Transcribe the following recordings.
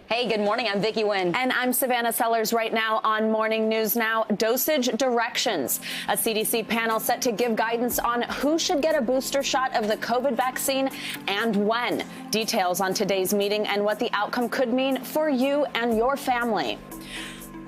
Hey, good morning. I'm Vicki Nguyen. And I'm Savannah Sellers. Right now on Morning News Now, dosage directions. A CDC panel set to give guidance on who should get a booster shot of the COVID vaccine and when. Details on today's meeting and what the outcome could mean for you and your family.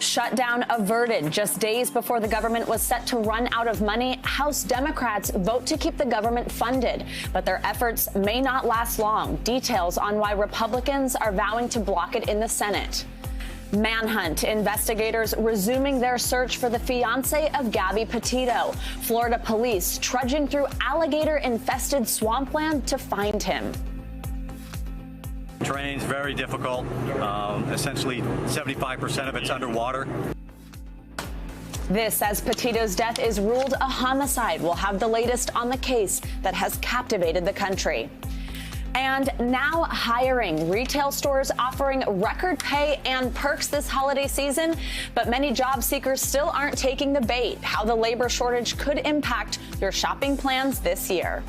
Shutdown averted. Just days before the government was set to run out of money, House Democrats vote to keep the government funded. But their efforts may not last long. Details on why Republicans are vowing to block it in the Senate. Manhunt. Investigators resuming their search for the fiancé of Gabby Petito. Florida police trudging through alligator-infested swampland to find him. Terrain's very difficult. Essentially, 75% of it's underwater. This as Petito's death is ruled a homicide. We'll have the latest on the case that has captivated the country. And now hiring. Retail stores offering record pay and perks this holiday season, but many job seekers still aren't taking the bait. How the labor shortage could impact your shopping plans this year.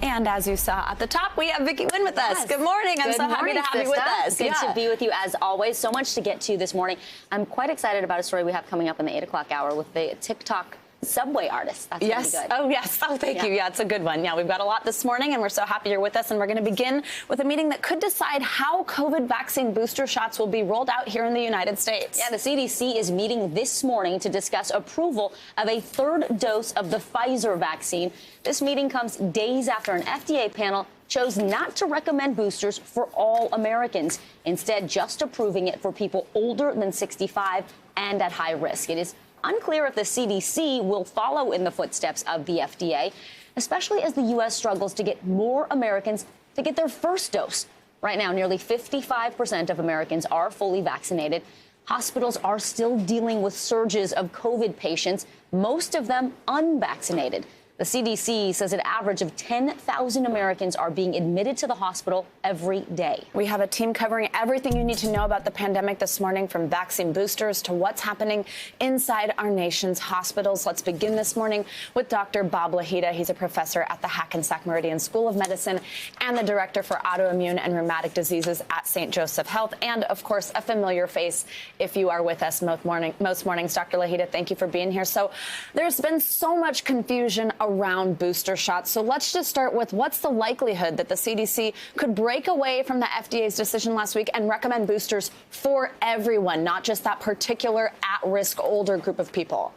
And as you saw at the top, we have Vicki Nguyen with us. Yes. Good morning. I'm so happy to have you with us. Good to be with you as always. So much to get to this morning. I'm quite excited about a story we have coming up in the 8 o'clock hour with the TikTok subway artist. That's yes. Really good. Oh, yes. Oh, thank you. Yeah, it's a good one. Yeah, we've got a lot this morning, and we're so happy you're with us. And we're going to begin with a meeting that could decide how COVID vaccine booster shots will be rolled out here in the United States. Yeah, the CDC is meeting this morning to discuss approval of a third dose of the Pfizer vaccine. This meeting comes days after an FDA panel chose not to recommend boosters for all Americans, instead just approving it for people older than 65 and at high risk. It is unclear if the CDC will follow in the footsteps of the FDA, especially as the U.S. struggles to get more Americans to get their first dose. Right now, nearly 55% of Americans are fully vaccinated. Hospitals are still dealing with surges of COVID patients, most of them unvaccinated. The CDC says an average of 10,000 Americans are being admitted to the hospital every day. We have a team covering everything you need to know about the pandemic this morning, from vaccine boosters to what's happening inside our nation's hospitals. Let's begin this morning with Dr. Bob Lahita. He's a professor at the Hackensack Meridian School of Medicine and the director for autoimmune and rheumatic diseases at St. Joseph Health. And, of course, a familiar face if you are with us most mornings. Dr. Lahita, thank you for being here. So there's been so much confusion around booster shots. So let's just start with what's the likelihood that the CDC could break away from the FDA's decision last week and recommend boosters for everyone, not just that particular at-risk older group of people?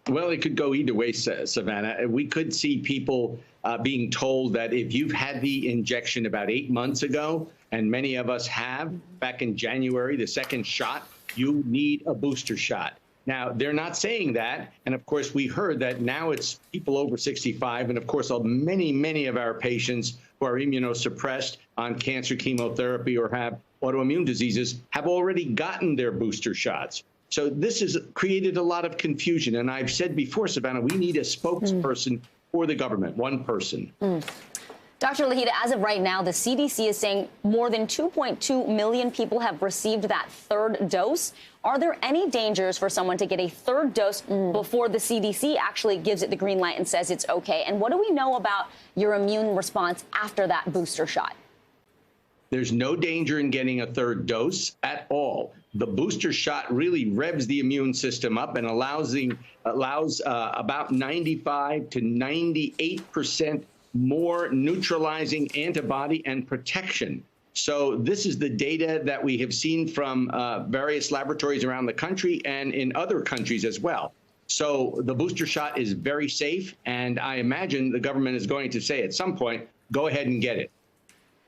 Well, it could go either way, Savannah. We could see people being told that if you've had the injection about 8 months ago, and many of us have, back in January, the second shot, you need a booster shot. Now, they're not saying that. And of course, we heard that now it's people over 65. And of course, many of our patients who are immunosuppressed on cancer chemotherapy or have autoimmune diseases have already gotten their booster shots. So this has created a lot of confusion. And I've said before, Savannah, we need a spokesperson for the government, one person. Dr. Lahita, as of right now, the CDC is saying more than 2.2 million people have received that third dose. Are there any dangers for someone to get a third dose before the CDC actually gives it the green light and says it's okay? And what do we know about your immune response after that booster shot? There's no danger in getting a third dose at all. The booster shot really revs the immune system up and allows about 95 to 98% more neutralizing antibody and protection. So this is the data that we have seen from various laboratories around the country and in other countries as well. So the booster shot is very safe, and I imagine the government is going to say at some point, go ahead and get it.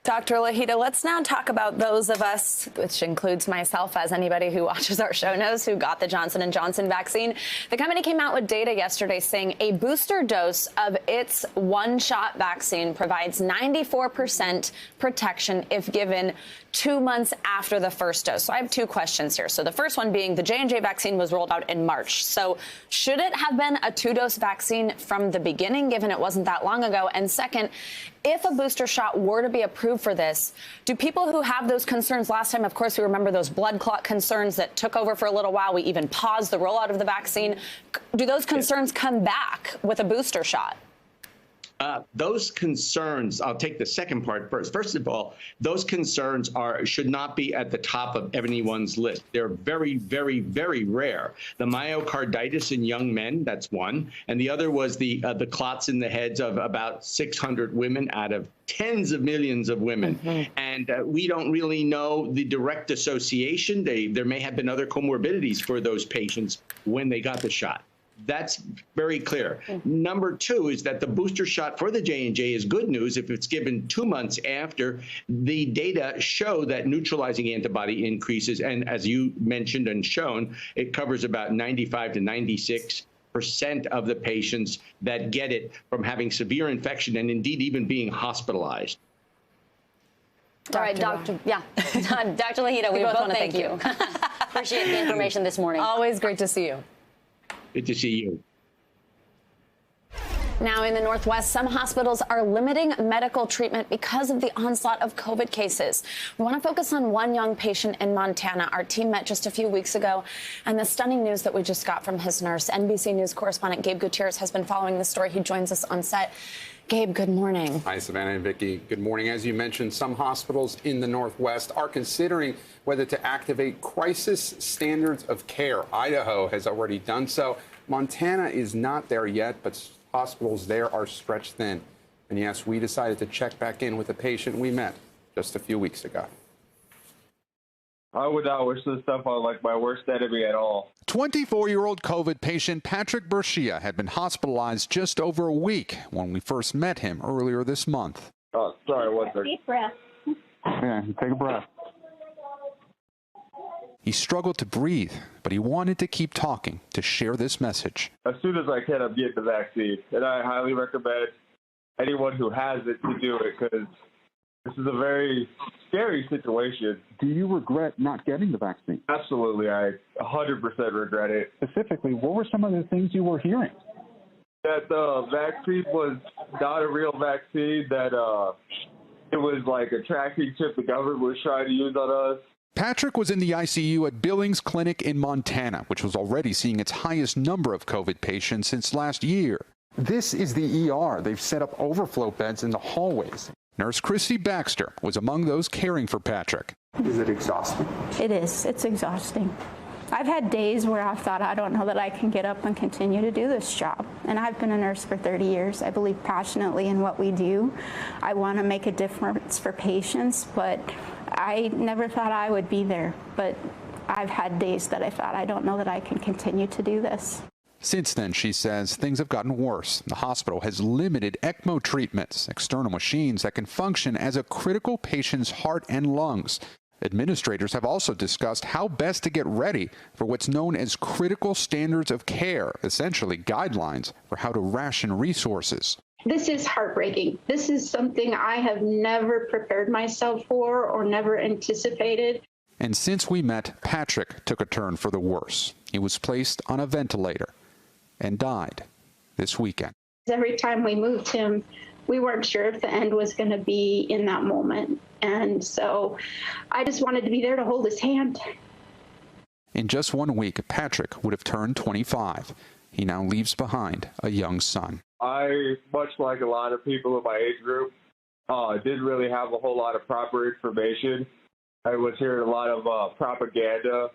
Dr. Lahita, let's now talk about those of us, which includes myself, as anybody who watches our show knows, who got the Johnson & Johnson vaccine. The company came out with data yesterday saying a booster dose of its one-shot vaccine provides 94% protection if given 2 months after the first dose. So I have two questions here. So the first one being the J&J vaccine was rolled out in March. So should it have been a 2-dose vaccine from the beginning, given it wasn't that long ago? And second, if a booster shot were to be approved for this, do people who have those concerns last time, of course, we remember those blood clot concerns that took over for a little while. We even paused the rollout of the vaccine. Do those concerns come back with a booster shot? Those concerns, I'll take the second part first. First of all, those concerns should not be at the top of anyone's list. They're very, very, very rare. The myocarditis in young men, that's one. And the other was the clots in the heads of about 600 women out of tens of millions of women. And we don't really know the direct association. There may have been other comorbidities for those patients when they got the shot. That's very clear. Number two is that the booster shot for the J&J is good news if it's given 2 months after. The data show that neutralizing antibody increases, and as you mentioned and shown, it covers about 95 to 96% of the patients that get it from having severe infection and indeed even being hospitalized. All right, Dr. Lahita, we both want to thank you. Appreciate the information this morning. Always great to see you. Good to see you. Now in the Northwest, some hospitals are limiting medical treatment because of the onslaught of COVID cases. We want to focus on one young patient in Montana. Our team met just a few weeks ago, and the stunning news that we just got from his nurse. NBC News correspondent Gabe Gutierrez has been following the story. He joins us on set. Gabe, good morning. Hi, Savannah and Vicki. Good morning. As you mentioned, some hospitals in the Northwest are considering whether to activate crisis standards of care. Idaho has already done so. Montana is not there yet, but hospitals there are stretched thin. And yes, we decided to check back in with a patient we met just a few weeks ago. I would not wish this stuff on like my worst enemy at all. 24-year-old COVID patient Patrick Bershia had been hospitalized just over a week when we first met him earlier this month. Oh, sorry, one second. Deep breath. Yeah, take a breath. He struggled to breathe, but he wanted to keep talking to share this message. As soon as I can, I'm getting the vaccine. And I highly recommend anyone who has it to do it because this is a very scary situation. Do you regret not getting the vaccine? Absolutely. I 100% regret it. Specifically, what were some of the things you were hearing? That the vaccine was not a real vaccine, that it was like a tracking chip the government was trying to use on us. Patrick was in the ICU at Billings Clinic in Montana, which was already seeing its highest number of COVID patients since last year. This is the ER. They've set up overflow beds in the hallways. Nurse Christy Baxter was among those caring for Patrick. Is it exhausting? It is. It's exhausting. I've had days where I've thought, I don't know that I can get up and continue to do this job. And I've been a nurse for 30 years. I believe passionately in what we do. I want to make a difference for patients, but I never thought I would be there. But I've had days that I thought, I don't know that I can continue to do this. Since then, she says, things have gotten worse. The hospital has limited ECMO treatments, external machines that can function as a critical patient's heart and lungs. Administrators have also discussed how best to get ready for what's known as critical standards of care, essentially guidelines for how to ration resources. This is heartbreaking. This is something I have never prepared myself for or never anticipated. And since we met, Patrick took a turn for the worse. He was placed on a ventilator and died this weekend. Every time we moved him, we weren't sure if the end was going to be in that moment. And so I just wanted to be there to hold his hand. In just 1 week, Patrick would have turned 25. He now leaves behind a young son. I, much like a lot of people in my age group, didn't really have a whole lot of proper information. I was hearing a lot of propaganda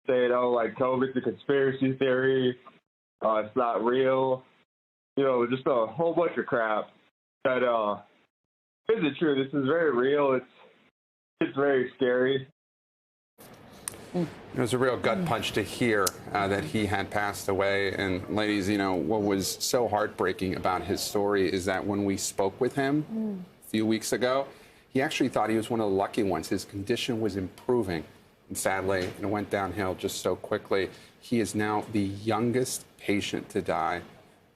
saying, oh, like COVID's a conspiracy theory, it's not real, you know, just a whole bunch of crap that isn't true. This is very real. It's very scary. It was a real gut punch to hear that he had passed away. And ladies, you know, what was so heartbreaking about his story is that when we spoke with him a few weeks ago, he actually thought he was one of the lucky ones. His condition was improving. And sadly, it went downhill just so quickly. He is now the youngest patient to die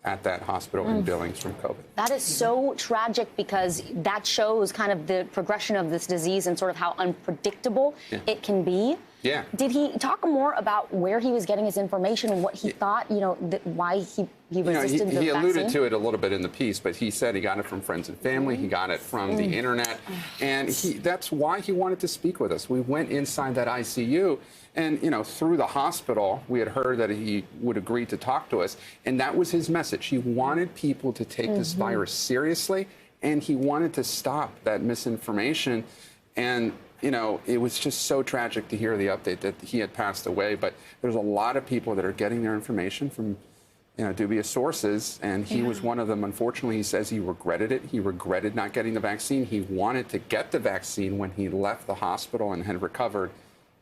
at that hospital in Billings from COVID. That is so tragic because that shows kind of the progression of this disease and sort of how unpredictable it can be. Yeah. Did he talk more about where he was getting his information and what he thought, why he resisted the vaccine? He alluded to it a little bit in the piece, but he said he got it from friends and family. He got it from the internet. And that's why he wanted to speak with us. We went inside that ICU. And, through the hospital, we had heard that he would agree to talk to us. And that was his message. He wanted people to take this virus seriously, and he wanted to stop that misinformation. And, it was just so tragic to hear the update that he had passed away. But there's a lot of people that are getting their information from, dubious sources. And he was one of them. Unfortunately, he says he regretted it. He regretted not getting the vaccine. He wanted to get the vaccine when he left the hospital and had recovered.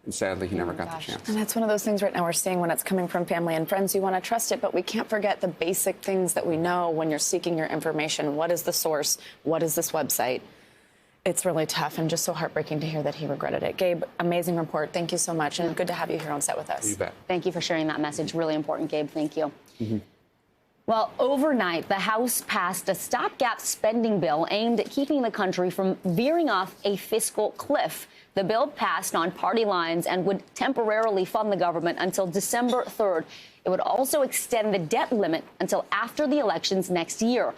And sadly, he never got the chance. And that's one of those things right now we're seeing when it's coming from family and friends. You want to trust it, but we can't forget the basic things that we know when you're seeking your information. What is the source? What is this website? It's really tough and just so heartbreaking to hear that he regretted it. Gabe, amazing report. Thank you so much. And good to have you here on set with us. You bet. Thank you for sharing that message. Really important, Gabe. Thank you. Well, overnight, the House passed a stopgap spending bill aimed at keeping the country from veering off a fiscal cliff. The bill passed on party lines and would temporarily fund the government until December 3rd. It would also extend the debt limit until after the elections next year.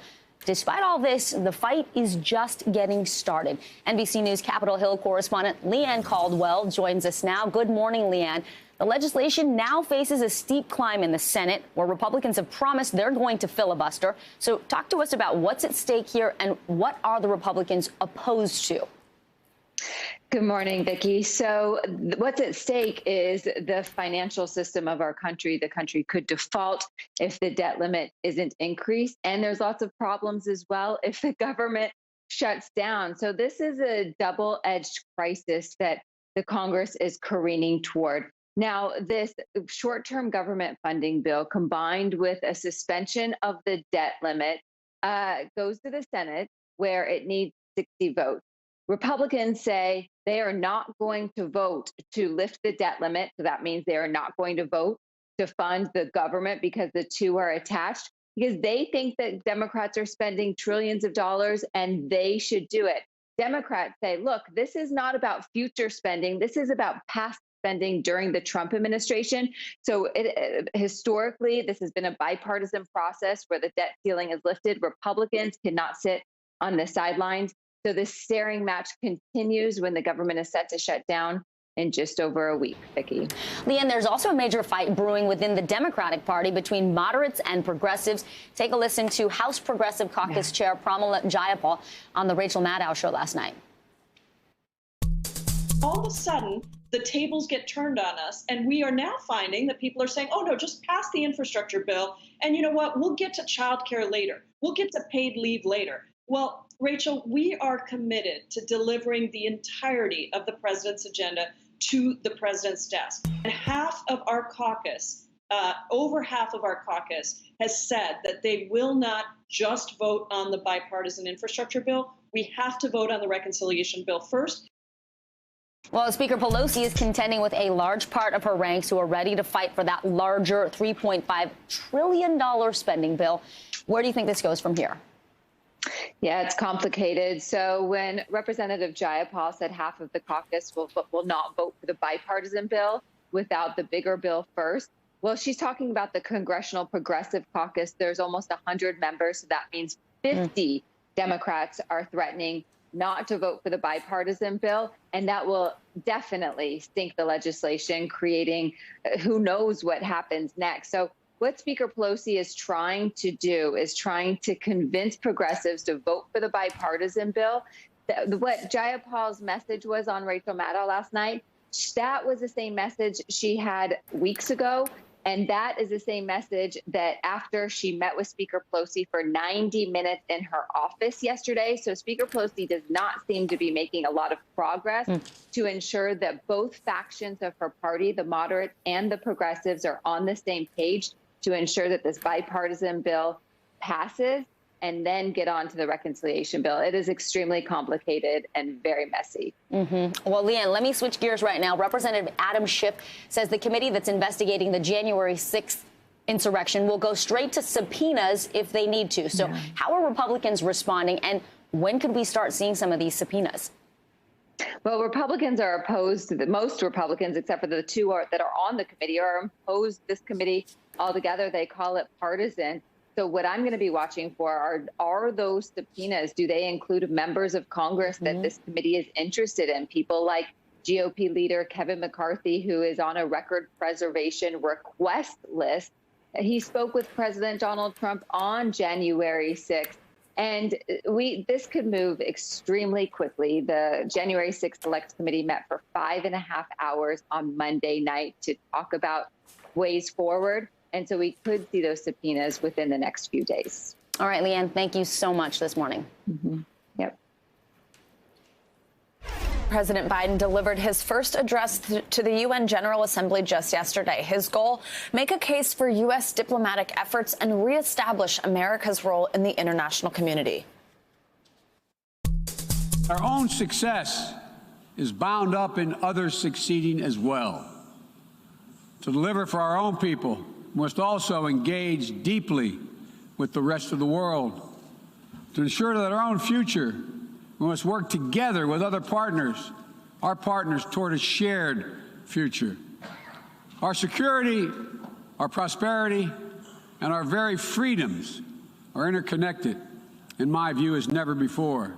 Despite all this, the fight is just getting started. NBC News Capitol Hill correspondent Leanne Caldwell joins us now. Good morning, Leanne. The legislation now faces a steep climb in the Senate, where Republicans have promised they're going to filibuster. So talk to us about what's at stake here and what are the Republicans opposed to? Good morning, Vicki. So what's at stake is the financial system of our country. The country could default if the debt limit isn't increased. And there's lots of problems as well if the government shuts down. So this is a double-edged crisis that the Congress is careening toward. Now, this short-term government funding bill, combined with a suspension of the debt limit, goes to the Senate, where it needs 60 votes. Republicans say they are not going to vote to lift the debt limit. So that means they are not going to vote to fund the government because the two are attached, because they think that Democrats are spending trillions of dollars and they should do it. Democrats say, look, this is not about future spending. This is about past spending during the Trump administration. So historically, this has been a bipartisan process where the debt ceiling is lifted. Republicans cannot sit on the sidelines. So this staring match continues when the government is set to shut down in just over a week, Vicki. Leanne, there's also a major fight brewing within the Democratic Party between moderates and progressives. Take a listen to House Progressive Caucus Chair Pramila Jayapal on the Rachel Maddow show last night. All of a sudden, the tables get turned on us, and we are now finding that people are saying, oh, no, just pass the infrastructure bill. And you know what? We'll get to child care later. We'll get to paid leave later. Well, Rachel, we are committed to delivering the entirety of the president's agenda to the president's desk. And half of our caucus, over half of our caucus, has said that they will not just vote on the bipartisan infrastructure bill. We have to vote on the reconciliation bill first. Well, Speaker Pelosi is contending with a large part of her ranks who are ready to fight for that larger $3.5 trillion spending bill. Where do you think this goes from here? Yeah, it's complicated. So when Representative Jayapal said half of the caucus will not vote for the bipartisan bill without the bigger bill first, well, she's talking about the Congressional Progressive Caucus. There's almost 100 members, so that means 50 Democrats are threatening not to vote for the bipartisan bill, and that will definitely stink the legislation, creating who knows what happens next. So what Speaker Pelosi is trying to do is trying to convince progressives to vote for the bipartisan bill. What Jayapal's message was on Rachel Maddow last night, that was the same message she had weeks ago. And that is the same message that after she met with Speaker Pelosi for 90 minutes in her office yesterday. So Speaker Pelosi does not seem to be making a lot of progress to ensure that both factions of her party, the moderates and the progressives, are on the same page to ensure that this bipartisan bill passes and then get on to the reconciliation bill. It is extremely complicated and very messy. Well, Leanne, let me switch gears right now. Representative Adam Schiff says the committee that's investigating the January 6th insurrection will go straight to subpoenas if they need to. So how are Republicans responding, and when could we start seeing some of these subpoenas? Well, Republicans are opposed to most Republicans, except for the two that are on the committee, are opposed to this committee altogether. They call it partisan. So what I'm going to be watching for are those subpoenas. Do they include members of Congress that this committee is interested in? People like GOP leader Kevin McCarthy, who is on a record preservation request list. He spoke with President Donald Trump on January 6th. And this could move extremely quickly. The January 6th Select Committee met for 5.5 hours on Monday night to talk about ways forward. And so we could see those subpoenas within the next few days. All right, Leanne, thank you so much this morning. Yep. President Biden delivered his first address to the UN General Assembly just yesterday. His goal, make a case for U.S. diplomatic efforts and reestablish America's role in the international community. Our own success is bound up in others succeeding as well. To deliver for our own people, we must also engage deeply with the rest of the world. To ensure that our own future, we must work together with other partners, our partners, toward a shared future. Our security, our prosperity, and our very freedoms are interconnected, in my view, as never before.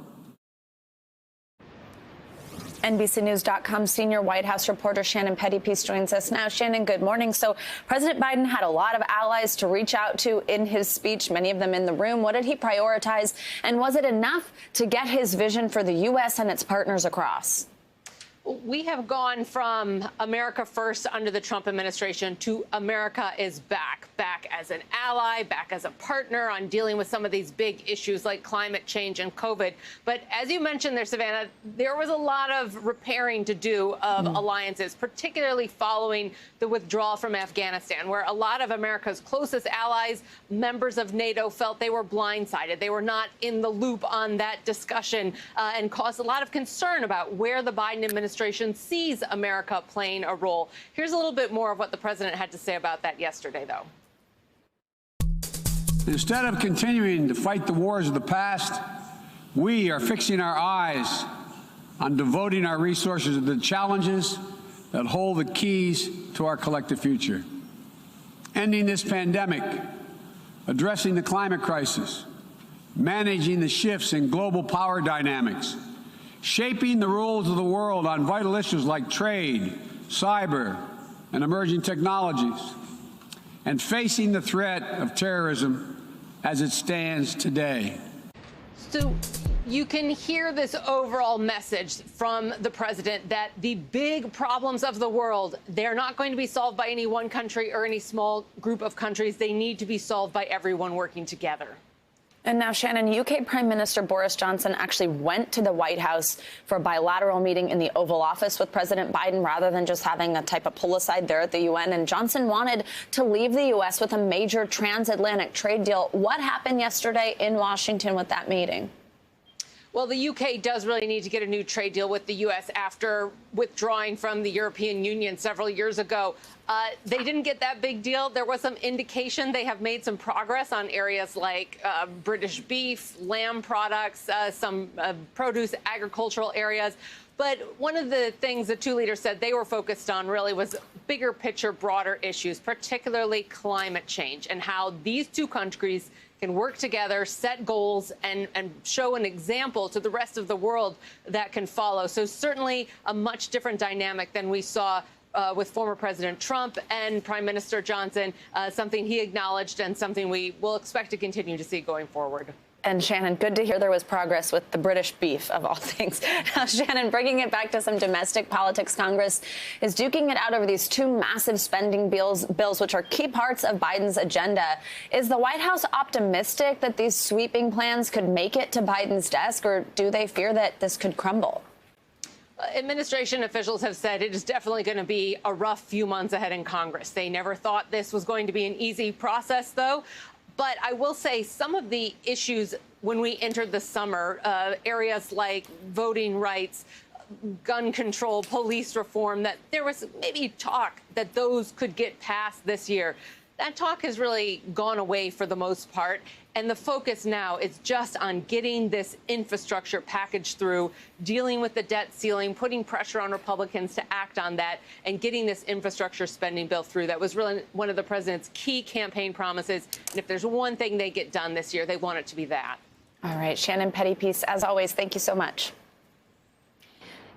NBCNews.com senior White House reporter Shannon Pettypiece joins us now. Shannon, good morning. So President Biden had a lot of allies to reach out to in his speech, many of them in the room. What did he prioritize? And was it enough to get his vision for the U.S. and its partners across? We have gone from America first under the Trump administration to America is back as an ally, back as a partner on dealing with some of these big issues like climate change and COVID. But as you mentioned there, Savannah, there was a lot of repairing to do of alliances, particularly following the withdrawal from Afghanistan, where a lot of America's closest allies, members of NATO, felt they were blindsided. They were not in the loop on that discussion and caused a lot of concern about where the Biden administration sees America playing a role. Here's a little bit more of what the president had to say about that yesterday, though. Instead of continuing to fight the wars of the past, we are fixing our eyes on devoting our resources to the challenges that hold the keys to our collective future. Ending this pandemic, addressing the climate crisis, managing the shifts in global power dynamics, shaping the rules of the world on vital issues like trade, cyber, and emerging technologies, and facing the threat of terrorism as it stands today. So you can hear this overall message from the president that the big problems of the world, they're not going to be solved by any one country or any small group of countries. They need to be solved by everyone working together. And now, Shannon, UK Prime Minister Boris Johnson actually went to the White House for a bilateral meeting in the Oval Office with President Biden rather than just having a type of pull-aside there at the UN. And Johnson wanted to leave the U.S. with a major transatlantic trade deal. What happened yesterday in Washington with that meeting? Well, the UK does really need to get a new trade deal with the U.S. after withdrawing from the European Union several years ago. They didn't get that big deal. There was some indication they have made some progress on areas like British beef, lamb products, some produce, agricultural areas. But one of the things the two leaders said they were focused on really was bigger picture, broader issues, particularly climate change and how these two countries can work together, set goals, and show an example to the rest of the world that can follow. So certainly a much different dynamic than we saw with former President Trump and Prime Minister Johnson, something he acknowledged and something we will expect to continue to see going forward. And Shannon, good to hear there was progress with the British beef, of all things. Now, Shannon, bringing it back to some domestic politics, Congress is duking it out over these two massive spending bills, which are key parts of Biden's agenda. Is the White House optimistic that these sweeping plans could make it to Biden's desk, or do they fear that this could crumble? Administration officials have said it is definitely going to be a rough few months ahead in Congress. They never thought this was going to be an easy process, though. But I will say some of the issues when we entered the summer, areas like voting rights, gun control, police reform, that there was maybe talk that those could get passed this year. that talk has really gone away for the most part. And the focus now is just on getting this infrastructure package through, dealing with the debt ceiling, putting pressure on Republicans to act on that, and getting this infrastructure spending bill through. That was really one of the president's key campaign promises. And if there's one thing they get done this year, they want it to be that. All right, Shannon Pettypiece, as always, thank you so much.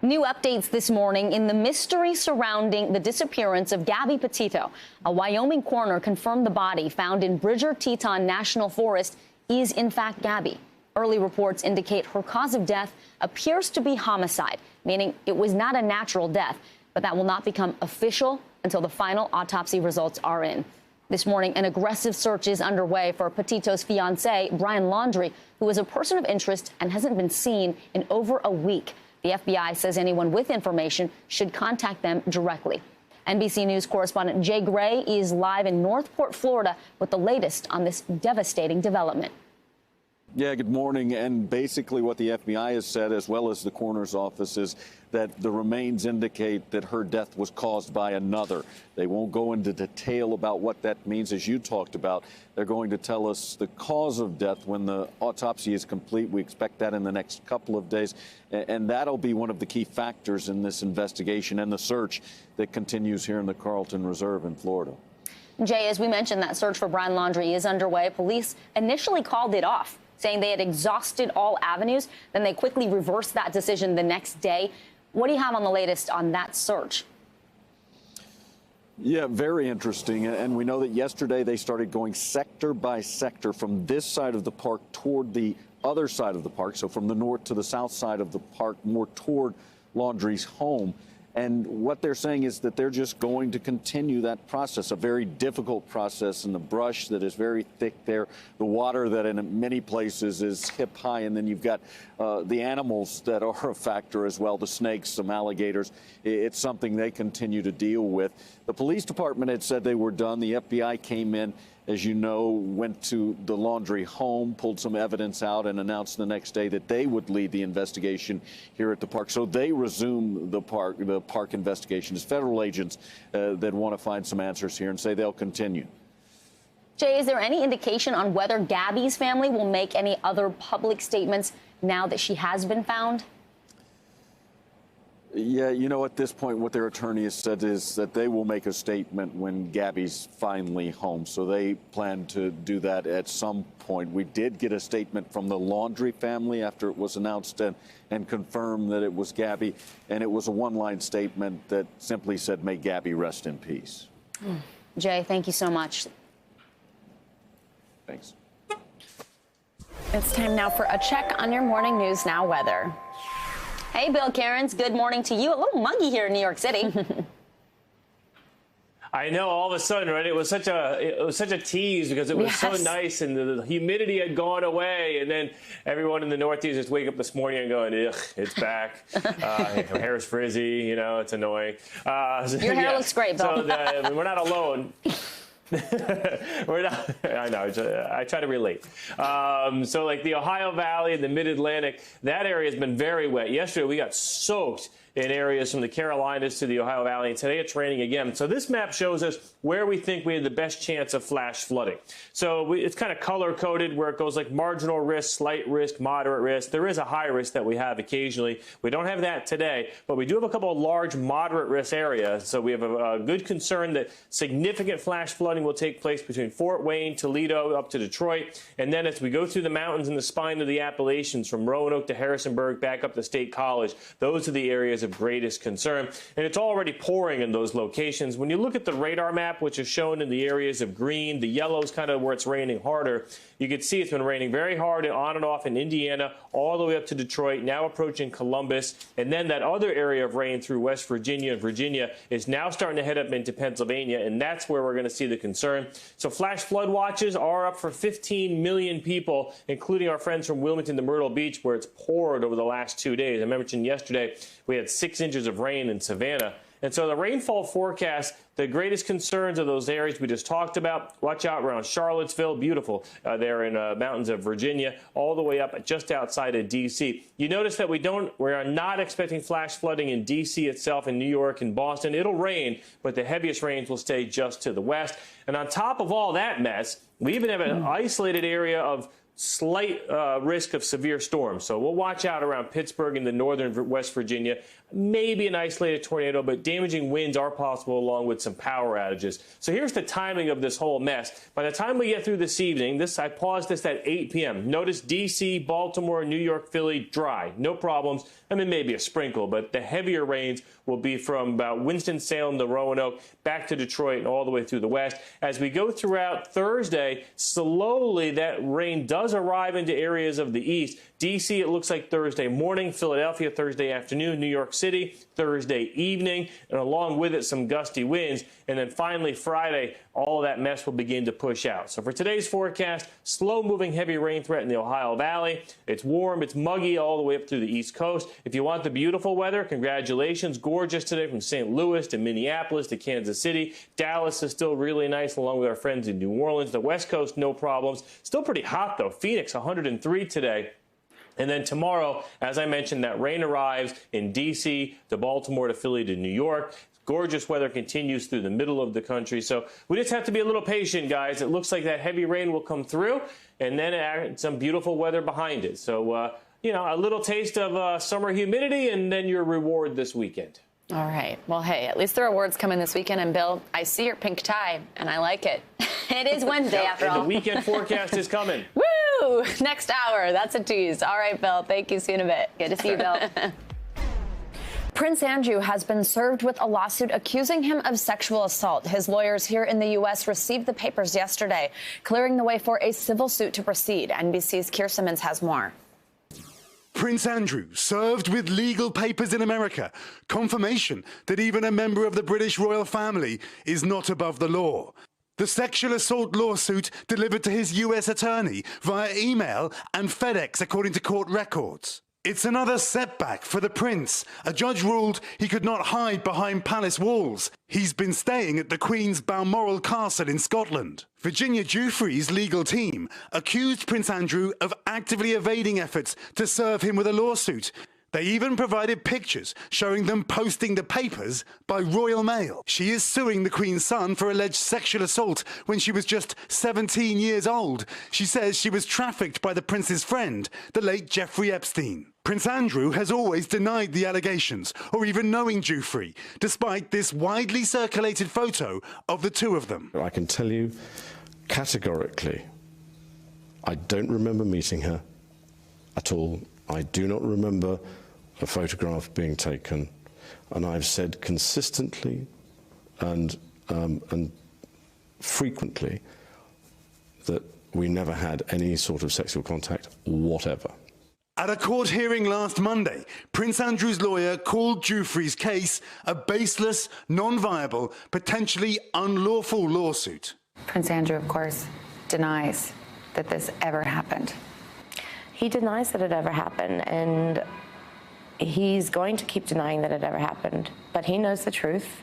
New updates this morning in the mystery surrounding the disappearance of Gabby Petito. A Wyoming coroner confirmed the body found in Bridger Teton National Forest is in fact Gabby. Early reports indicate her cause of death appears to be homicide, meaning it was not a natural death, but that will not become official until the final autopsy results are in. This morning, an aggressive search is underway for Petito's fiancé, Brian Laundrie, who is a person of interest and hasn't been seen in over a week. The FBI says anyone with information should contact them directly. NBC News correspondent Jay Gray is live in Northport, Florida, with the latest on this devastating development. Yeah, good morning. And basically what the FBI has said, as well as the coroner's office, is that the remains indicate that her death was caused by another. They won't go into detail about what that means, as you talked about. They're going to tell us the cause of death when the autopsy is complete. We expect that in the next couple of days. And that'll be one of the key factors in this investigation and the search that continues here in the Carlton Reserve in Florida. Jay, as we mentioned, that search for Brian Laundrie is underway. Police initially called it off, saying they had exhausted all avenues. Then they quickly reversed that decision the next day. What do you have on the latest on that search? Yeah, very interesting. And we know that yesterday they started going sector by sector from this side of the park toward the other side of the park. So from the north to the south side of the park, more toward Laundrie's home. And what they're saying is that they're just going to continue that process, a very difficult process in the brush that is very thick there, the water that in many places is hip high, and then you've got the animals that are a factor as well, the snakes, some alligators. It's something they continue to deal with. The police department had said they were done. The FBI came in, as you know, went to the Laundrie home, pulled some evidence out, and announced the next day that they would lead the investigation here at the park. So they resume the park investigation as federal agents that want to find some answers here and say they'll continue. Jay, is there any indication on whether Gabby's family will make any other public statements now that she has been found? Yeah, you know, at this point, what their attorney has said is that they will make a statement when Gabby's finally home. So they plan to do that at some point. We did get a statement from the Laundrie family after it was announced and confirmed that it was Gabby. And it was a one-line statement that simply said, "May Gabby rest in peace." Jay, thank you so much. Thanks. It's time now for a check on your morning news now weather. Hey, Bill Cairns, good morning to you. A little muggy here in New York City. I know, all of a sudden, right? It was such a tease because it was so nice and the humidity had gone away, and then everyone in the Northeast just wake up this morning and going, "Ugh, it's back." My hair's frizzy, you know, it's annoying. Your hair looks great, Bill. So we're not alone. We're not. I know. I try to relate. So, like the Ohio Valley and the Mid-Atlantic, that area has been very wet. Yesterday, we got soaked in areas from the Carolinas to the Ohio Valley, and today it's raining again. So this map shows us where we think we had the best chance of flash flooding. So it's kind of color-coded where it goes like marginal risk, slight risk, moderate risk. There is a high risk that we have occasionally. We don't have that today, but we do have a couple of large moderate risk areas. So we have a good concern that significant flash flooding will take place between Fort Wayne, Toledo, up to Detroit. And then as we go through the mountains and the spine of the Appalachians, from Roanoke to Harrisonburg, back up to State College, those are the areas of greatest concern. And it's already pouring in those locations. When you look at the radar map, which is shown in the areas of green, the yellow is kind of where it's raining harder. You can see it's been raining very hard and on and off in Indiana, all the way up to Detroit, now approaching Columbus. And then that other area of rain through West Virginia and Virginia is now starting to head up into Pennsylvania, and that's where we're going to see the concern. So flash flood watches are up for 15 million people, including our friends from Wilmington to Myrtle Beach, where it's poured over the last 2 days. I mentioned yesterday we had 6 inches of rain in Savannah. And so the rainfall forecast, the greatest concerns of those areas we just talked about. Watch out around Charlottesville, beautiful there in mountains of Virginia, all the way up just outside of D.C. You notice that we are not expecting flash flooding in D.C. itself, in New York and Boston. It'll rain, but the heaviest rains will stay just to the west. And on top of all that mess, we even have an isolated area of slight risk of severe storms. So we'll watch out around Pittsburgh and the northern West Virginia. Maybe an isolated tornado, but damaging winds are possible along with some power outages. So here's the timing of this whole mess. By the time we get through this evening, I paused this at 8 p.m. Notice D.C., Baltimore, New York, Philly, dry. No problems. I mean, maybe a sprinkle, but the heavier rains will be from about Winston-Salem to Roanoke, back to Detroit, and all the way through the west. As we go throughout Thursday, slowly that rain does arrive into areas of the east. D.C., it looks like Thursday morning, Philadelphia, Thursday afternoon, New York City, Thursday evening, and along with it, some gusty winds. And then finally, Friday, all of that mess will begin to push out. So for today's forecast, slow-moving heavy rain threat in the Ohio Valley. It's warm, it's muggy all the way up through the East Coast. If you want the beautiful weather, congratulations. Gorgeous today from St. Louis to Minneapolis to Kansas City. Dallas is still really nice, along with our friends in New Orleans. The West Coast, no problems. Still pretty hot, though. Phoenix, 103 today. And then tomorrow, as I mentioned, that rain arrives in D.C., to Baltimore, to Philly, to New York. Gorgeous weather continues through the middle of the country. So we just have to be a little patient, guys. It looks like that heavy rain will come through, and then some beautiful weather behind it. So, you know, a little taste of summer humidity, and then your reward this weekend. All right. Well, hey, at least the reward's coming this weekend. And, Bill, I see your pink tie, and I like it. It is Wednesday, after all. The weekend forecast is coming. Woo! Next hour. That's a tease. All right, Bill. Thank you. See you in a bit. Good to see you, Bill. Prince Andrew has been served with a lawsuit accusing him of sexual assault. His lawyers here in the U.S. received the papers yesterday, clearing the way for a civil suit to proceed. NBC's Keir Simmons has more. Prince Andrew served with legal papers in America, confirmation that even a member of the British royal family is not above the law. The sexual assault lawsuit delivered to his U.S. attorney via email and FedEx, according to court records. It's another setback for the prince. A judge ruled he could not hide behind palace walls. He's been staying at the Queen's Balmoral Castle in Scotland. Virginia Giuffre's legal team accused Prince Andrew of actively evading efforts to serve him with a lawsuit. They even provided pictures showing them posting the papers by Royal Mail. She is suing the Queen's son for alleged sexual assault when she was just 17 years old. She says she was trafficked by the prince's friend, the late Jeffrey Epstein. Prince Andrew has always denied the allegations, or even knowing Giuffre, despite this widely circulated photo of the two of them. I can tell you categorically, I don't remember meeting her at all. I do not remember a photograph being taken, and I've said consistently and frequently that we never had any sort of sexual contact whatever. At a court hearing last Monday, Prince Andrew's lawyer called Giuffre's case a baseless, non-viable, potentially unlawful lawsuit. Prince Andrew, of course, denies that this ever happened. He denies that it ever happened, and he's going to keep denying that it ever happened. But he knows the truth,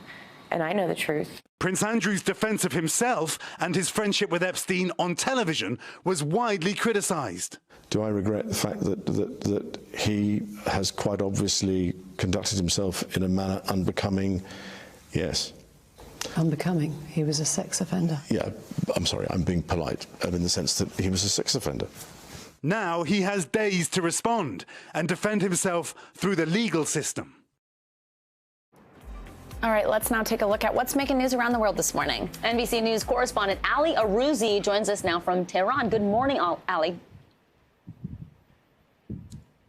and I know the truth. Prince Andrew's defense of himself and his friendship with Epstein on television was widely criticized. Do I regret the fact that he has quite obviously conducted himself in a manner unbecoming? Yes. Unbecoming? He was a sex offender. Yeah, I'm sorry, I'm being polite, in the sense that he was a sex offender. Now he has days to respond and defend himself through the legal system. All right, let's now take a look at what's making news around the world this morning. NBC News correspondent Ali Arouzi joins us now from Tehran. Good morning, Ali.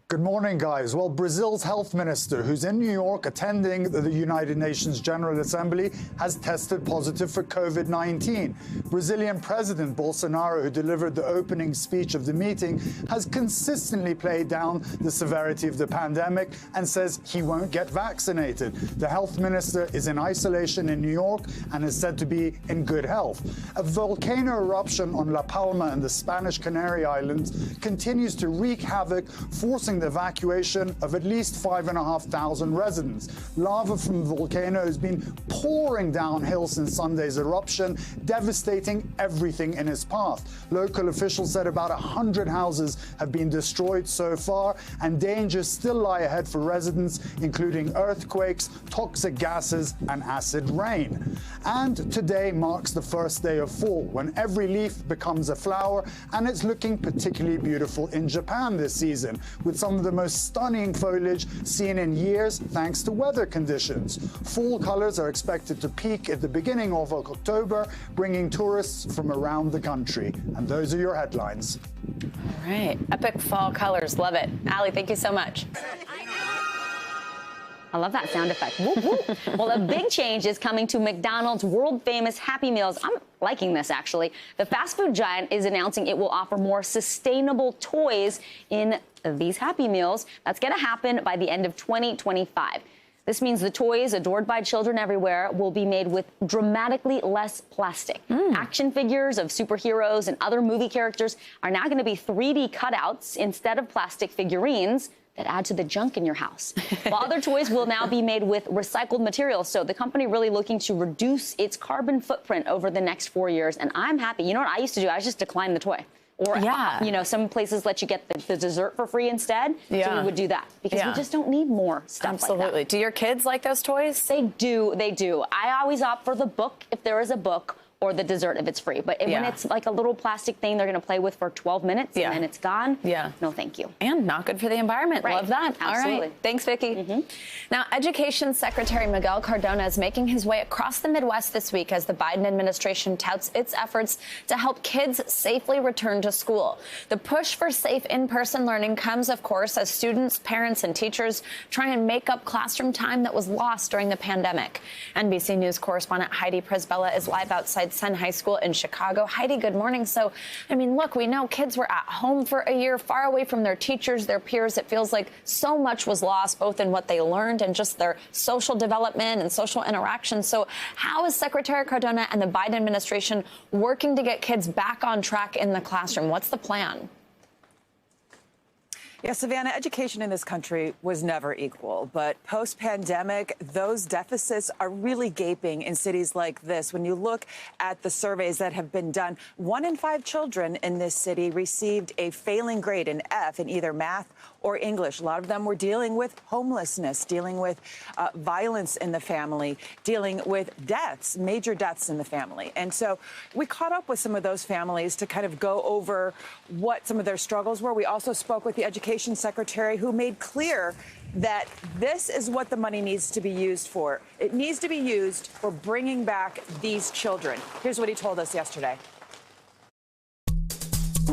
Good morning, guys. Well, Brazil's health minister, who's in New York attending the United Nations General Assembly, has tested positive for COVID-19. Brazilian President Bolsonaro, who delivered the opening speech of the meeting, has consistently played down the severity of the pandemic and says he won't get vaccinated. The health minister is in isolation in New York and is said to be in good health. A volcano eruption on La Palma and the Spanish Canary Islands continues to wreak havoc, forcing the evacuation of at least 5,500 residents. Lava from the volcano has been pouring downhill since Sunday's eruption, devastating everything in its path. Local officials said about 100 houses have been destroyed so far, and dangers still lie ahead for residents, including earthquakes, toxic gases, and acid rain. And today marks the first day of fall, when every leaf becomes a flower, and it's looking particularly beautiful in Japan this season, with some of the most stunning foliage seen in years thanks to weather conditions. Fall colors are expected to peak at the beginning of October, bringing tourists from around the country. And those are your headlines. All right. Epic fall colors. Love it. Allie, thank you so much. I love that sound effect. Whoop, whoop. Well, a big change is coming to McDonald's world-famous Happy Meals. I'm liking this, actually. The fast food giant is announcing it will offer more sustainable toys in these Happy Meals. That's going to happen by the end of 2025. This means the toys adored by children everywhere will be made with dramatically less plastic. Action figures of superheroes and other movie characters are now going to be 3D cutouts instead of plastic figurines that add to the junk in your house. While other toys will now be made with recycled materials. So the company really looking to reduce its carbon footprint over the next 4 years. And I'm happy. You know what I used to do? I just declined the toy. Or, you know, some places let you get the dessert for free instead. So we would do that because we just don't need more stuff like that. Do your kids like those toys? They do. They do. I always opt for the book if there is a book, or the dessert if it's free. But when it's like a little plastic thing they're going to play with for 12 minutes and then it's gone, no thank you. And not good for the environment. Right. Love that. Absolutely. All right. Thanks, Vicki. Now, Education Secretary Miguel Cardona is making his way across the Midwest this week as the Biden administration touts its efforts to help kids safely return to school. The push for safe in-person learning comes, of course, as students, parents, and teachers try and make up classroom time that was lost during the pandemic. NBC News correspondent Heidi Prisbilla is live outside Senn High School in Chicago. Heidi, good morning. So, I mean, look, we know kids were at home for a year, far away from their teachers, their peers. It feels like so much was lost, both in what they learned and just their social development and social interaction. So how is Secretary Cardona and the Biden administration working to get kids back on track in the classroom? What's the plan? Yeah, Savannah, education in this country was never equal, but post-pandemic, those deficits are really gaping in cities like this. When you look at the surveys that have been done, 1 in 5 children in this city received a failing grade, an F, in either math or English. A lot of them were dealing with homelessness, dealing with violence in the family, dealing with deaths, major deaths in the family. And so we caught up with some of those families to kind of go over what some of their struggles were. We also spoke with the Education Secretary, who made clear that this is what the money needs to be used for. It needs to be used for bringing back these children. Here's what he told us yesterday.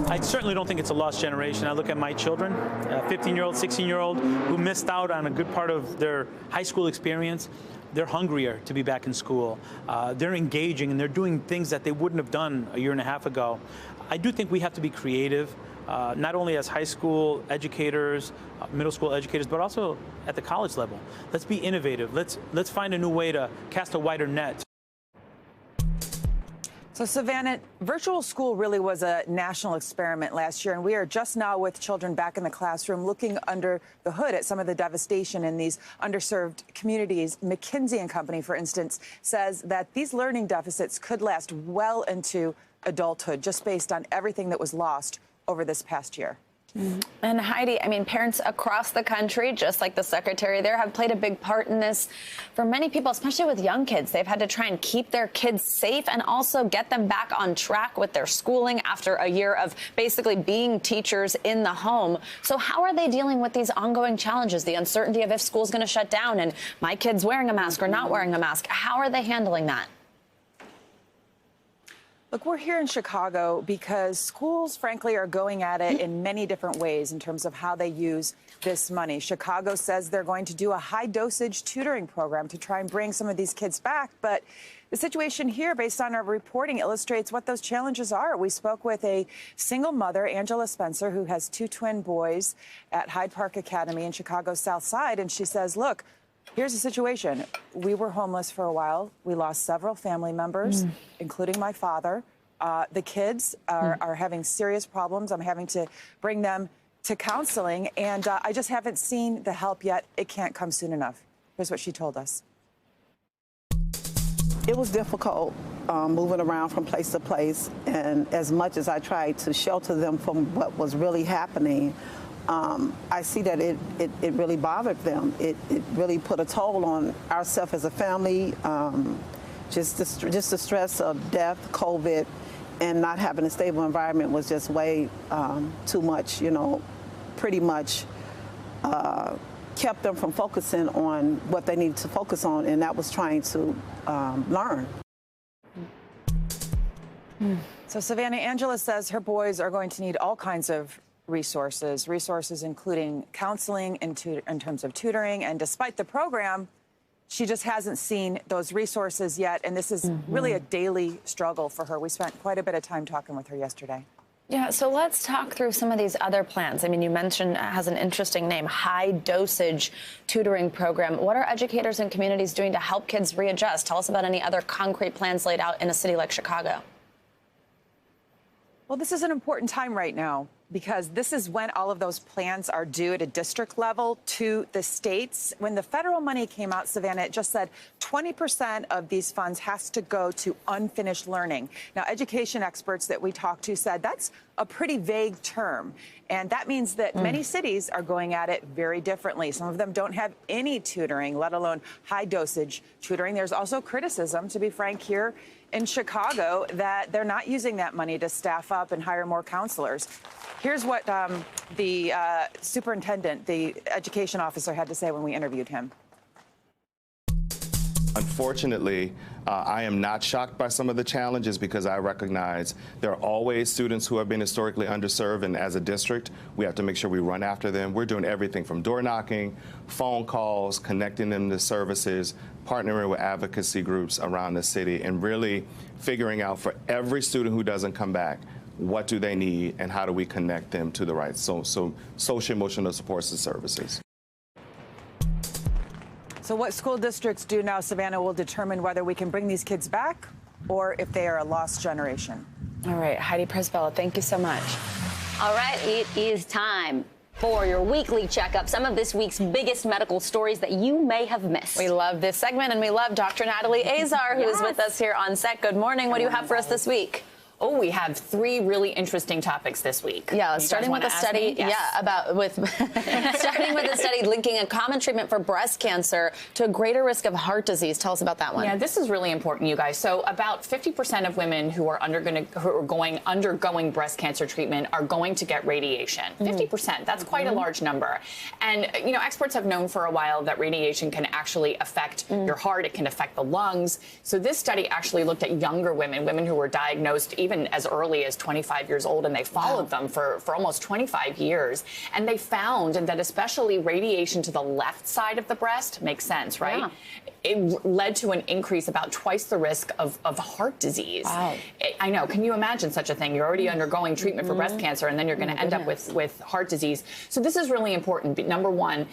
I certainly don't think it's a lost generation. I look at my children, a 15-year-old, 16-year-old, who missed out on a good part of their high school experience. They're hungrier to be back in school. They're engaging, and they're doing things that they wouldn't have done a year and a half ago. I do think we have to be creative, not only as high school educators, middle school educators, but also at the college level. Let's be innovative. Let's find a new way to cast a wider net. So, Savannah, virtual school really was a national experiment last year, and we are just now with children back in the classroom looking under the hood at some of the devastation in these underserved communities. McKinsey & Company, for instance, says that these learning deficits could last well into adulthood, just based on everything that was lost over this past year. And Heidi, I mean, parents across the country, just like the secretary there, have played a big part in this. For many people, especially with young kids, they've had to try and keep their kids safe and also get them back on track with their schooling after a year of basically being teachers in the home. So how are they dealing with these ongoing challenges, the uncertainty of if school's going to shut down and my kid's wearing a mask or not wearing a mask? How are they handling that? Look, we're here in Chicago because schools, frankly, are going at it in many different ways in terms of how they use this money. Chicago says they're going to do a high-dosage tutoring program to try and bring some of these kids back. But the situation here, based on our reporting, illustrates what those challenges are. We spoke with a single mother, Angela Spencer, who has 2 twin boys at Hyde Park Academy in Chicago's South Side. And she says, look, here's the situation. We were homeless for a while. We lost several family members, including my father. The kids are having serious problems. I'm having to bring them to counseling, and I just haven't seen the help yet. It can't come soon enough. Here's what she told us. It was difficult moving around from place to place, and as much as I tried to shelter them from what was really happening, I see that it really bothered them. It really put a toll on ourselves as a family. Just the stress of death, COVID, and not having a stable environment was just way too much, you know, pretty much kept them from focusing on what they needed to focus on, and that was trying to learn. So Savannah, Angela says her boys are going to need all kinds of resources including counseling in terms of tutoring, and despite the program, she just hasn't seen those resources yet, and this is really a daily struggle for her. We spent quite a bit of time talking with her yesterday. Yeah, so let's talk through some of these other plans. I mean, you mentioned it has an interesting name, high dosage tutoring program. What are educators and communities doing to help kids readjust? Tell us about any other concrete plans laid out in a city like Chicago. Well, this is an important time right now because this is when all of those plans are due at a district level to the states. When the federal money came out, Savannah, it just said 20% of these funds has to go to unfinished learning. Now, education experts that we talked to said that's a pretty vague term. And that means that many cities are going at it very differently. Some of them don't have any tutoring, let alone high dosage tutoring. There's also criticism, to be frank, here in Chicago that they're not using that money to staff up and hire more counselors. Here's what the superintendent, the education officer, had to say when we interviewed him. Unfortunately, I am not shocked by some of the challenges because I recognize there are always students who have been historically underserved, and as a district, we have to make sure we run after them. We're doing everything from door knocking, phone calls, connecting them to services, partnering with advocacy groups around the city, and really figuring out for every student who doesn't come back, what do they need and how do we connect them to the right social emotional supports and services. So what school districts do now, Savannah, will determine whether we can bring these kids back or if they are a lost generation. All right, Heidi Presbella, thank you so much. All right, it is time for your weekly checkup. Some of this week's biggest medical stories that you may have missed. We love this segment, and we love Dr. Natalie Azar, who is with us here on set. Good morning. What do you have for us this week? Oh, we have 3 really interesting topics this week. Yeah, starting with a study. Yes. Yeah, starting with a study linking a common treatment for breast cancer to a greater risk of heart disease. Tell us about that one. Yeah, this is really important, you guys. So about 50% of women who are undergoing breast cancer treatment are going to get radiation. 50%. That's quite a large number. And you know, experts have known for a while that radiation can actually affect your heart. It can affect the lungs. So this study actually looked at younger women who were diagnosed even as early as 25 years old, and they followed them for almost 25 years. And they found that especially radiation to the left side of the breast makes sense, right? Yeah. It led to an increase about twice the risk of heart disease. Wow. I know. Can you imagine such a thing? You're already undergoing treatment for breast cancer, and then you're going to end up with heart disease. So this is really important. Number one,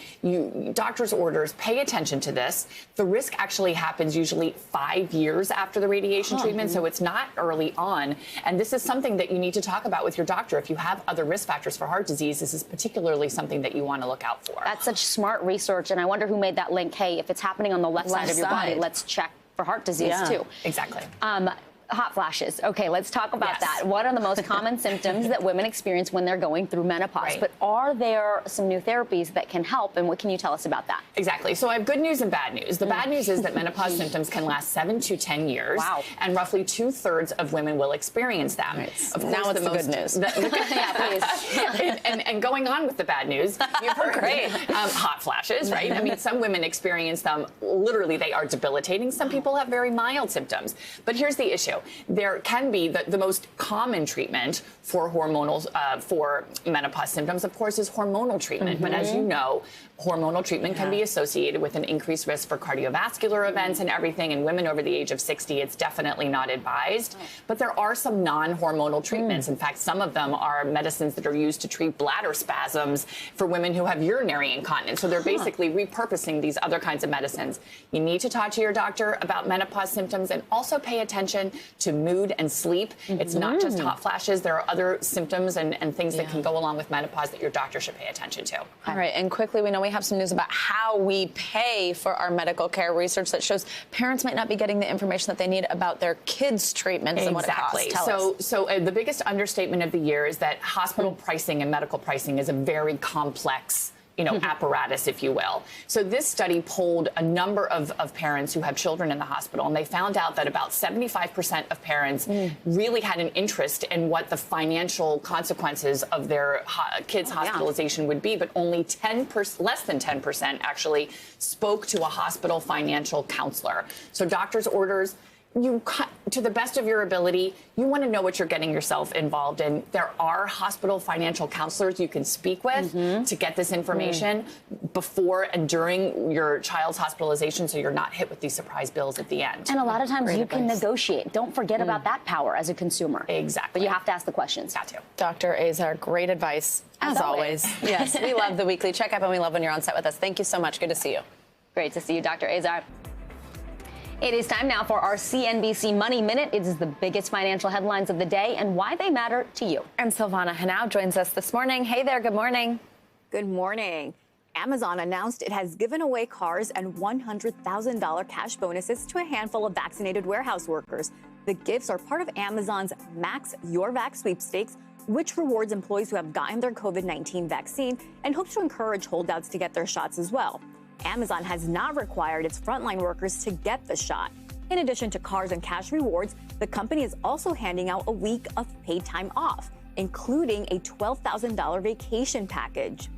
doctor's orders, pay attention to this. The risk actually happens usually 5 years after the radiation treatment, so it's not early on. And this is something that you need to talk about with your doctor. If you have other risk factors for heart disease, this is particularly something that you want to look out for. That's such smart research, and I wonder who made that link. Hey, if it's happening on the left side of your body, let's check for heart disease too. Exactly. Hot flashes. Okay, let's talk about that. What are the most common symptoms that women experience when they're going through menopause? Right. But are there some new therapies that can help, and what can you tell us about that? Exactly. So I have good news and bad news. The bad news is that menopause symptoms can last 7 to 10 years. Wow. And roughly 2/3 of women will experience them. Right. Of course, now it's the good news. Yeah, please. and going on with the bad news, you've heard great. Hot flashes, right? I mean, some women experience them. Literally, they are debilitating. Some people have very mild symptoms. But here's the issue. There can be the most common treatment for for menopause symptoms, of course, is hormonal treatment. But as you know, hormonal treatment can be associated with an increased risk for cardiovascular events and everything. And women over the age of 60, it's definitely not advised. But there are some non-hormonal treatments. In fact, some of them are medicines that are used to treat bladder spasms for women who have urinary incontinence. So they're basically repurposing these other kinds of medicines. You need to talk to your doctor about menopause symptoms and also pay attention to mood and sleep. It's not just hot flashes. There are other symptoms and things that can go along with menopause that your doctor should pay attention to. All right, and quickly, we know we have some news about how we pay for our medical care. Research that shows parents might not be getting the information that they need about their kids' treatments and what it costs. Tell us. So the biggest understatement of the year is that hospital pricing and medical pricing is a very complex apparatus, if you will. So this study polled a number of parents who have children in the hospital, and they found out that about 75% of parents really had an interest in what the financial consequences of their kids' hospitalization would be, but only less than 10% actually spoke to a hospital financial counselor. So doctor's orders, to the best of your ability, you want to know what you're getting yourself involved in. There are hospital financial counselors you can speak with to get this information before and during your child's hospitalization, so you're not hit with these surprise bills at the end. And a lot of times you can negotiate. Don't forget about that power as a consumer. Exactly. But you have to ask the questions. Got to. Dr. Azar, great advice, as always. Yes, we love the weekly checkup, and we love when you're on set with us. Thank you so much. Good to see you. Great to see you, Dr. Azar. It is time now for our CNBC Money Minute. It is the biggest financial headlines of the day and why they matter to you. And Silvana Henao joins us this morning. Hey there, good morning. Good morning. Amazon announced it has given away cars and $100,000 cash bonuses to a handful of vaccinated warehouse workers. The gifts are part of Amazon's Max Your Vax sweepstakes, which rewards employees who have gotten their COVID-19 vaccine and hopes to encourage holdouts to get their shots as well. Amazon has not required its frontline workers to get the shot. In addition to cars and cash rewards, the company is also handing out a week of paid time off, including a $12,000 vacation package.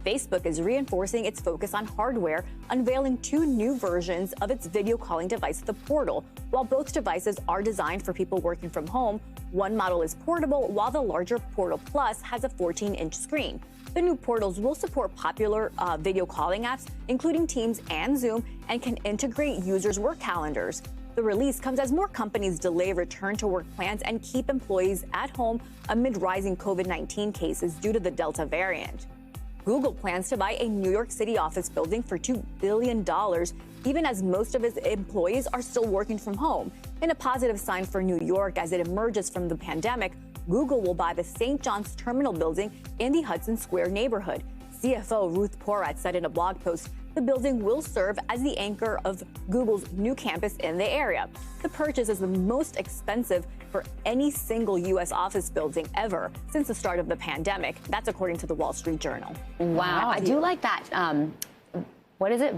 Facebook is reinforcing its focus on hardware, unveiling 2 new versions of its video calling device, the Portal. While both devices are designed for people working from home, one model is portable, while the larger Portal Plus has a 14-inch screen. The new portals will support popular video calling apps, including Teams and Zoom, and can integrate users' work calendars. The release comes as more companies delay return-to-work plans and keep employees at home amid rising COVID-19 cases due to the Delta variant. Google plans to buy a New York City office building for $2 billion, even as most of its employees are still working from home. In a positive sign for New York as it emerges from the pandemic, Google will buy the St. John's Terminal building in the Hudson Square neighborhood. CFO Ruth Porat said in a blog post, the building will serve as the anchor of Google's new campus in the area. The purchase is the most expensive for any single U.S. office building ever since the start of the pandemic. That's according to the Wall Street Journal. Wow, I do like that. What is it?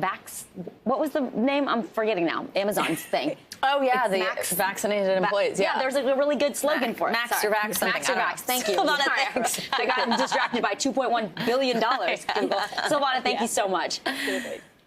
What was the name? I'm forgetting now. Amazon's thing. Oh, yeah, It's the Max, vaccinated employees. Yeah, there's a really good slogan for it. Max your Vax. Max your Vax. Thank you. Silvana, Sorry, thanks. I got distracted by $2.1 billion. Google. Silvana, thank you so much.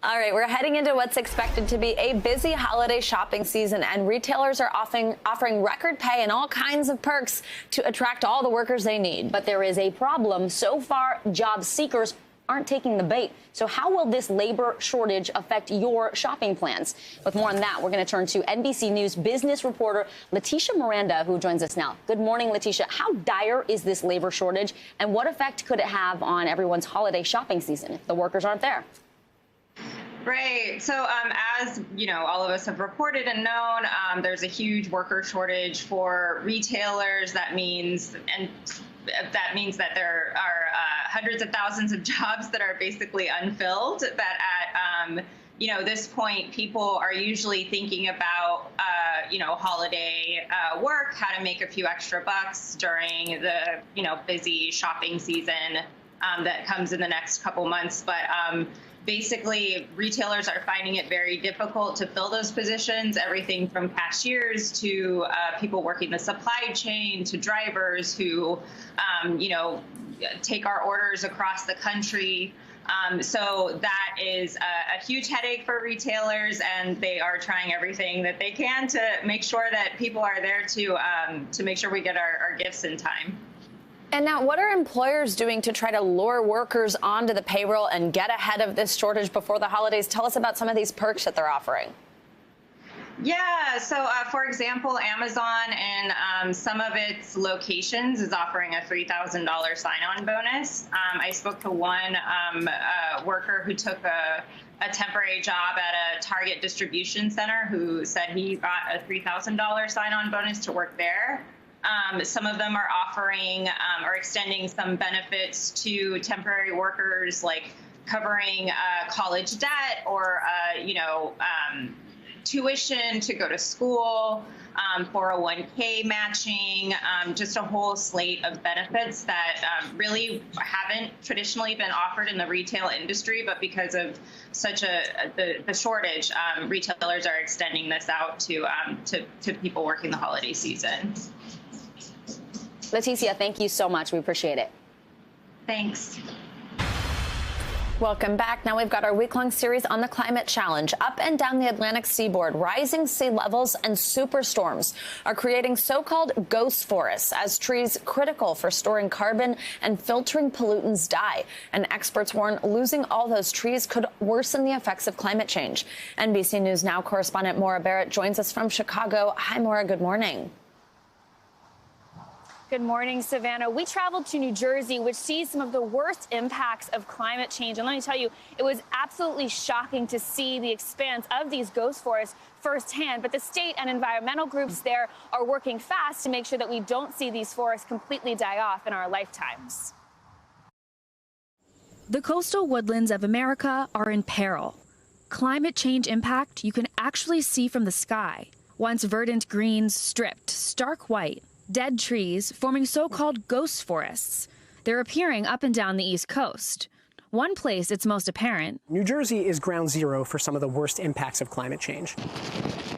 All right, we're heading into what's expected to be a busy holiday shopping season, and retailers are offering record pay and all kinds of perks to attract all the workers they need. But there is a problem. So far, job seekers aren't taking the bait. So how will this labor shortage affect your shopping plans? With more on that, we're going to turn to NBC News business reporter Letitia Miranda, who joins us now. Good morning, Letitia. How dire is this labor shortage, and what effect could it have on everyone's holiday shopping season if the workers aren't there? Right. So as you know, all of us have reported and known, there's a huge worker shortage for retailers. That means that there are hundreds of thousands of jobs that are basically unfilled. That at this point, people are usually thinking about holiday work, how to make a few extra bucks during the busy shopping season that comes in the next couple months. But basically, retailers are finding it very difficult to fill those positions, everything from cashiers to people working the supply chain to drivers who, take our orders across the country. So that is a huge headache for retailers, and they are trying everything that they can to make sure that people are there to make sure we get our gifts in time. And now, what are employers doing to try to lure workers onto the payroll and get ahead of this shortage before the holidays? Tell us about some of these perks that they're offering. Yeah, so for example, Amazon in some of its locations is offering a $3,000 sign-on bonus. I spoke to one worker who took a temporary job at a Target distribution center who said he got a $3,000 sign-on bonus to work there. Some of them are offering or extending some benefits to temporary workers, like covering college debt or, tuition to go to school, 401k matching, just a whole slate of benefits that really haven't traditionally been offered in the retail industry, but because of such the shortage, retailers are extending this out to people working the holiday season. Leticia, thank you so much. We appreciate it. Thanks. Welcome back. Now we've got our week-long series on the climate challenge. Up and down the Atlantic seaboard, rising sea levels and superstorms are creating so-called ghost forests as trees critical for storing carbon and filtering pollutants die. And experts warn losing all those trees could worsen the effects of climate change. NBC News Now correspondent Maura Barrett joins us from Chicago. Hi, Maura. Good morning. Good morning, Savannah. We traveled to New Jersey, which sees some of the worst impacts of climate change. And let me tell you, it was absolutely shocking to see the expanse of these ghost forests firsthand. But the state and environmental groups there are working fast to make sure that we don't see these forests completely die off in our lifetimes. The coastal woodlands of America are in peril. Climate change impact you can actually see from the sky. Once verdant greens stripped, stark white. Dead trees forming so-called ghost forests. They're appearing up and down the East Coast. One place it's most apparent. New Jersey is ground zero for some of the worst impacts of climate change.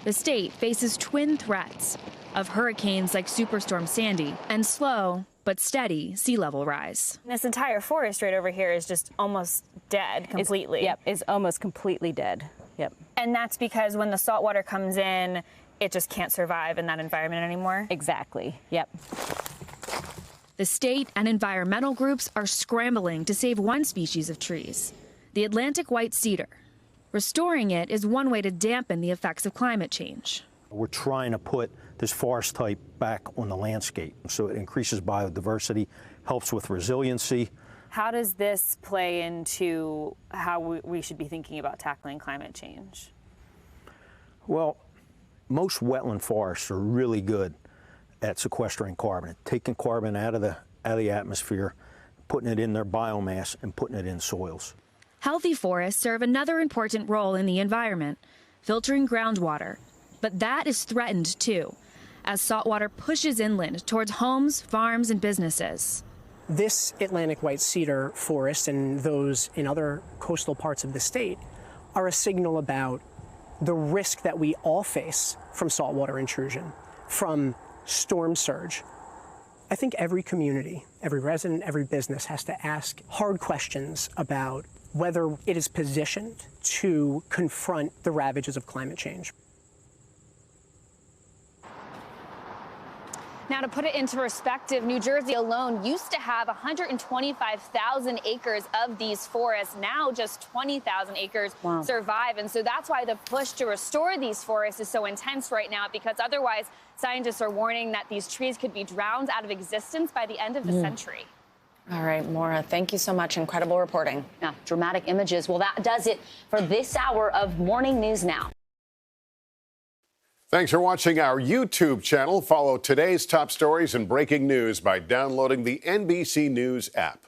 The state faces twin threats of hurricanes like Superstorm Sandy and slow but steady sea level rise. This entire forest right over here is just almost dead completely. It's almost completely dead. Yep. And that's because when the salt water comes in, it just can't survive in that environment anymore? Exactly. Yep. The state and environmental groups are scrambling to save one species of trees, the Atlantic white cedar. Restoring it is one way to dampen the effects of climate change. We're trying to put this forest type back on the landscape so it increases biodiversity, helps with resiliency. How does this play into how we should be thinking about tackling climate change? Well, most wetland forests are really good at sequestering carbon, taking carbon out of the atmosphere, putting it in their biomass and putting it in soils. Healthy forests serve another important role in the environment, filtering groundwater. But that is threatened too, as saltwater pushes inland towards homes, farms, and businesses. This Atlantic white cedar forest and those in other coastal parts of the state are a signal about the risk that we all face from saltwater intrusion, from storm surge. I think every community, every resident, every business has to ask hard questions about whether it is positioned to confront the ravages of climate change. Now, to put it into perspective, New Jersey alone used to have 125,000 acres of these forests. Now just 20,000 acres survive. And so that's why the push to restore these forests is so intense right now, because otherwise scientists are warning that these trees could be drowned out of existence by the end of the century. All right, Maura, thank you so much. Incredible reporting. Yeah, dramatic images. Well, that does it for this hour of Morning News Now. Thanks for watching our YouTube channel. Follow today's top stories and breaking news by downloading the NBC News app.